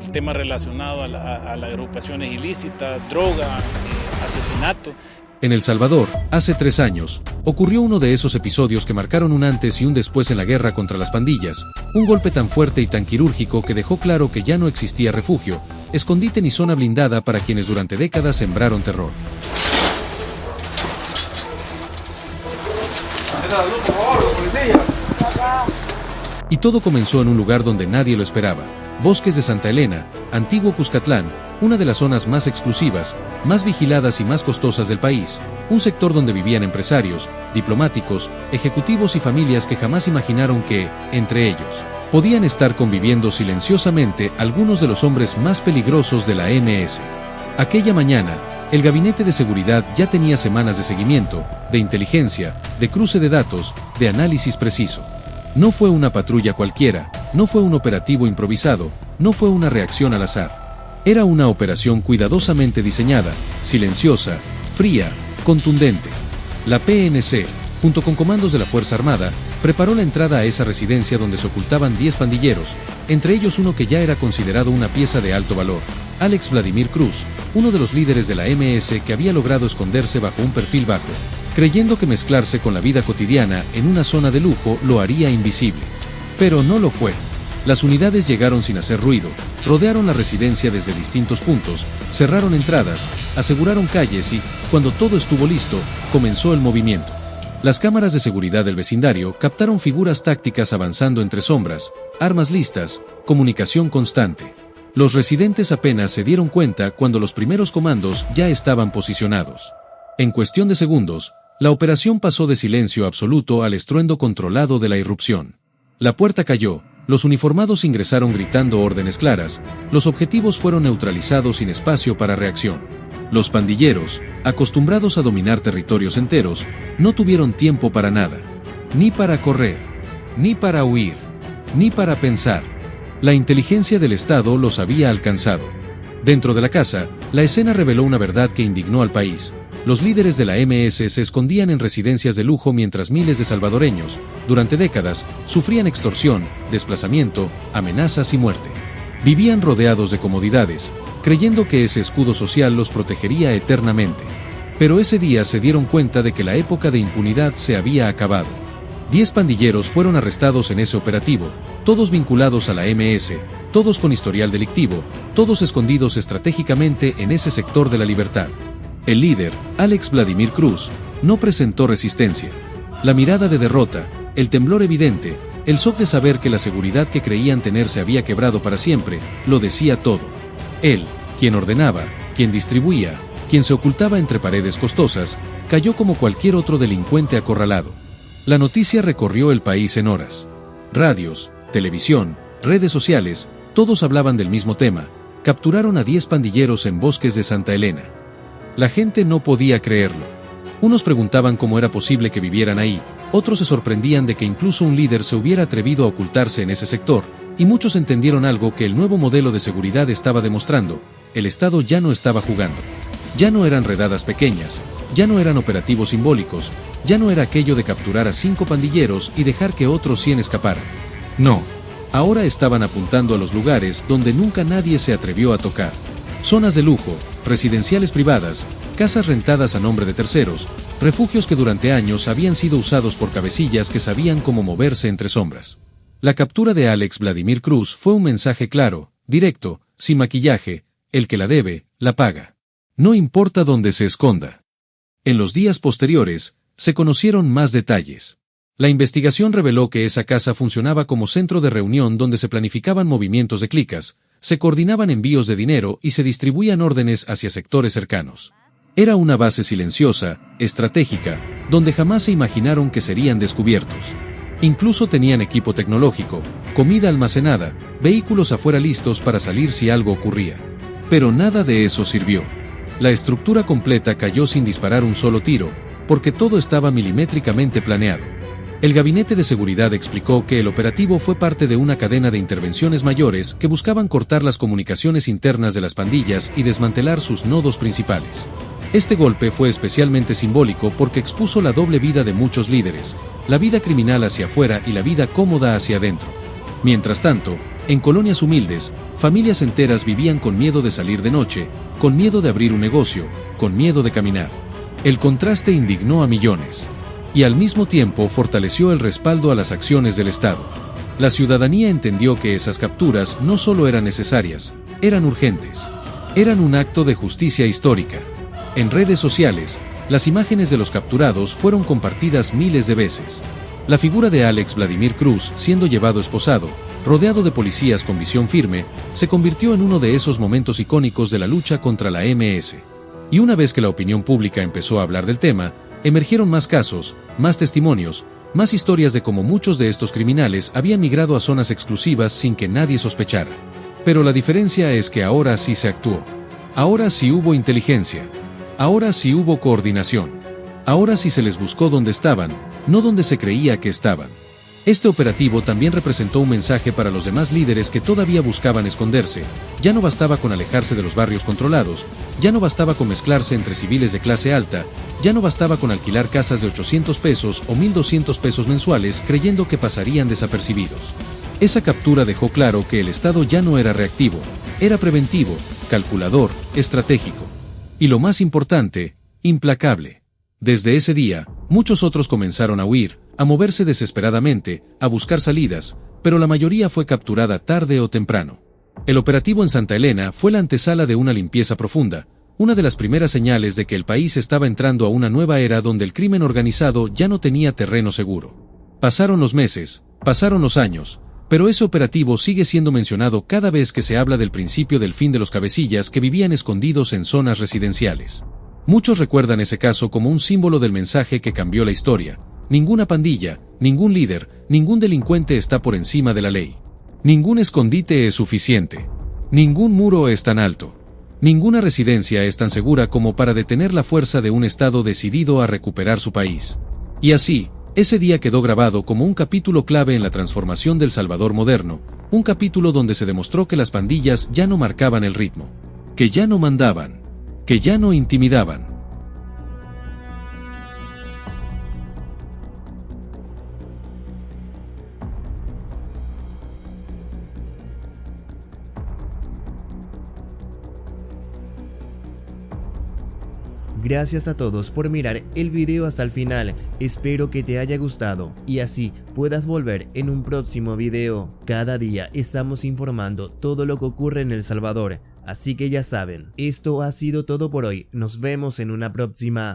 el tema relacionado a las agrupaciones ilícitas, droga, asesinato. En El Salvador, hace 3 años, ocurrió uno de esos episodios que marcaron un antes y un después en la guerra contra las pandillas, un golpe tan fuerte y tan quirúrgico que dejó claro que ya no existía refugio, escondite ni zona blindada para quienes durante décadas sembraron terror. Y todo comenzó en un lugar donde nadie lo esperaba, Bosques de Santa Elena, antiguo Cuscatlán, una de las zonas más exclusivas, más vigiladas y más costosas del país, un sector donde vivían empresarios, diplomáticos, ejecutivos y familias que jamás imaginaron que, entre ellos, podían estar conviviendo silenciosamente algunos de los hombres más peligrosos de la MS. Aquella mañana, el Gabinete de Seguridad ya tenía semanas de seguimiento, de inteligencia, de cruce de datos, de análisis preciso. No fue una patrulla cualquiera, no fue un operativo improvisado, no fue una reacción al azar. Era una operación cuidadosamente diseñada, silenciosa, fría, contundente. La PNC, junto con comandos de la Fuerza Armada, preparó la entrada a esa residencia donde se ocultaban 10 pandilleros, entre ellos uno que ya era considerado una pieza de alto valor, Alex Vladimir Cruz, uno de los líderes de la MS que había logrado esconderse bajo un perfil bajo, creyendo que mezclarse con la vida cotidiana en una zona de lujo lo haría invisible. Pero no lo fue. Las unidades llegaron sin hacer ruido, rodearon la residencia desde distintos puntos, cerraron entradas, aseguraron calles y, cuando todo estuvo listo, comenzó el movimiento. Las cámaras de seguridad del vecindario captaron figuras tácticas avanzando entre sombras, armas listas, comunicación constante. Los residentes apenas se dieron cuenta cuando los primeros comandos ya estaban posicionados. En cuestión de segundos, la operación pasó de silencio absoluto al estruendo controlado de la irrupción. La puerta cayó, los uniformados ingresaron gritando órdenes claras, los objetivos fueron neutralizados sin espacio para reacción. Los pandilleros, acostumbrados a dominar territorios enteros, no tuvieron tiempo para nada. Ni para correr, ni para huir, ni para pensar. La inteligencia del Estado los había alcanzado. Dentro de la casa, la escena reveló una verdad que indignó al país. Los líderes de la MS se escondían en residencias de lujo mientras miles de salvadoreños, durante décadas, sufrían extorsión, desplazamiento, amenazas y muerte. Vivían rodeados de comodidades, creyendo que ese escudo social los protegería eternamente. Pero ese día se dieron cuenta de que la época de impunidad se había acabado. 10 pandilleros fueron arrestados en ese operativo, todos vinculados a la MS, todos con historial delictivo, todos escondidos estratégicamente en ese sector de la libertad. El líder, Alex Vladimir Cruz, no presentó resistencia. La mirada de derrota, el temblor evidente, el shock de saber que la seguridad que creían tener se había quebrado para siempre, lo decía todo. Él, quien ordenaba, quien distribuía, quien se ocultaba entre paredes costosas, cayó como cualquier otro delincuente acorralado. La noticia recorrió el país en horas. Radios, televisión, redes sociales, todos hablaban del mismo tema. Capturaron a 10 pandilleros en Bosques de Santa Elena. La gente no podía creerlo. Unos preguntaban cómo era posible que vivieran ahí, otros se sorprendían de que incluso un líder se hubiera atrevido a ocultarse en ese sector, y muchos entendieron algo que el nuevo modelo de seguridad estaba demostrando: el Estado ya no estaba jugando. Ya no eran redadas pequeñas, ya no eran operativos simbólicos, ya no era aquello de capturar a 5 pandilleros y dejar que otros 100 escaparan. No, ahora estaban apuntando a los lugares donde nunca nadie se atrevió a tocar. Zonas de lujo, residenciales privadas, casas rentadas a nombre de terceros, refugios que durante años habían sido usados por cabecillas que sabían cómo moverse entre sombras. La captura de Alex Vladimir Cruz fue un mensaje claro, directo, sin maquillaje: el que la debe, la paga. No importa dónde se esconda. En los días posteriores, se conocieron más detalles. La investigación reveló que esa casa funcionaba como centro de reunión donde se planificaban movimientos de clicas, se coordinaban envíos de dinero y se distribuían órdenes hacia sectores cercanos. Era una base silenciosa, estratégica, donde jamás se imaginaron que serían descubiertos. Incluso tenían equipo tecnológico, comida almacenada, vehículos afuera listos para salir si algo ocurría. Pero nada de eso sirvió. La estructura completa cayó sin disparar un solo tiro, porque todo estaba milimétricamente planeado. El Gabinete de Seguridad explicó que el operativo fue parte de una cadena de intervenciones mayores que buscaban cortar las comunicaciones internas de las pandillas y desmantelar sus nodos principales. Este golpe fue especialmente simbólico porque expuso la doble vida de muchos líderes, la vida criminal hacia afuera y la vida cómoda hacia adentro. Mientras tanto, En colonias humildes, familias enteras vivían con miedo de salir de noche, con miedo de abrir un negocio, con miedo de caminar. El contraste indignó a millones. Y al mismo tiempo fortaleció el respaldo a las acciones del Estado. La ciudadanía entendió que esas capturas no solo eran necesarias, eran urgentes. Eran un acto de justicia histórica. En redes sociales, las imágenes de los capturados fueron compartidas miles de veces. La figura de Alex Vladimir Cruz, siendo llevado esposado, rodeado de policías con visión firme, se convirtió en uno de esos momentos icónicos de la lucha contra la MS. Y una vez que la opinión pública empezó a hablar del tema, emergieron más casos, más testimonios, más historias de cómo muchos de estos criminales habían migrado a zonas exclusivas sin que nadie sospechara. Pero la diferencia es que ahora sí se actuó. Ahora sí hubo inteligencia. Ahora sí hubo coordinación. Ahora sí se les buscó donde estaban, no donde se creía que estaban. Este operativo también representó un mensaje para los demás líderes que todavía buscaban esconderse. Ya no bastaba con alejarse de los barrios controlados, ya no bastaba con mezclarse entre civiles de clase alta, ya no bastaba con alquilar casas de 800 pesos o 1.200 pesos mensuales creyendo que pasarían desapercibidos. Esa captura dejó claro que el Estado ya no era reactivo, era preventivo, calculador, estratégico. Y lo más importante, implacable. Desde ese día, muchos otros comenzaron a huir, a moverse desesperadamente, a buscar salidas, pero la mayoría fue capturada tarde o temprano. El operativo en Santa Elena fue la antesala de una limpieza profunda, una de las primeras señales de que el país estaba entrando a una nueva era donde el crimen organizado ya no tenía terreno seguro. Pasaron los meses, pasaron los años, pero ese operativo sigue siendo mencionado cada vez que se habla del principio del fin de los cabecillas que vivían escondidos en zonas residenciales. Muchos recuerdan ese caso como un símbolo del mensaje que cambió la historia. Ninguna pandilla, ningún líder, ningún delincuente está por encima de la ley. Ningún escondite es suficiente. Ningún muro es tan alto. Ninguna residencia es tan segura como para detener la fuerza de un Estado decidido a recuperar su país. Y así, ese día quedó grabado como un capítulo clave en la transformación del Salvador moderno, un capítulo donde se demostró que las pandillas ya no marcaban el ritmo, que ya no mandaban, que ya no intimidaban. Gracias a todos por mirar el video hasta el final, espero que te haya gustado y así puedas volver en un próximo video. Cada día estamos informando todo lo que ocurre en El Salvador, así que ya saben, esto ha sido todo por hoy, nos vemos en una próxima.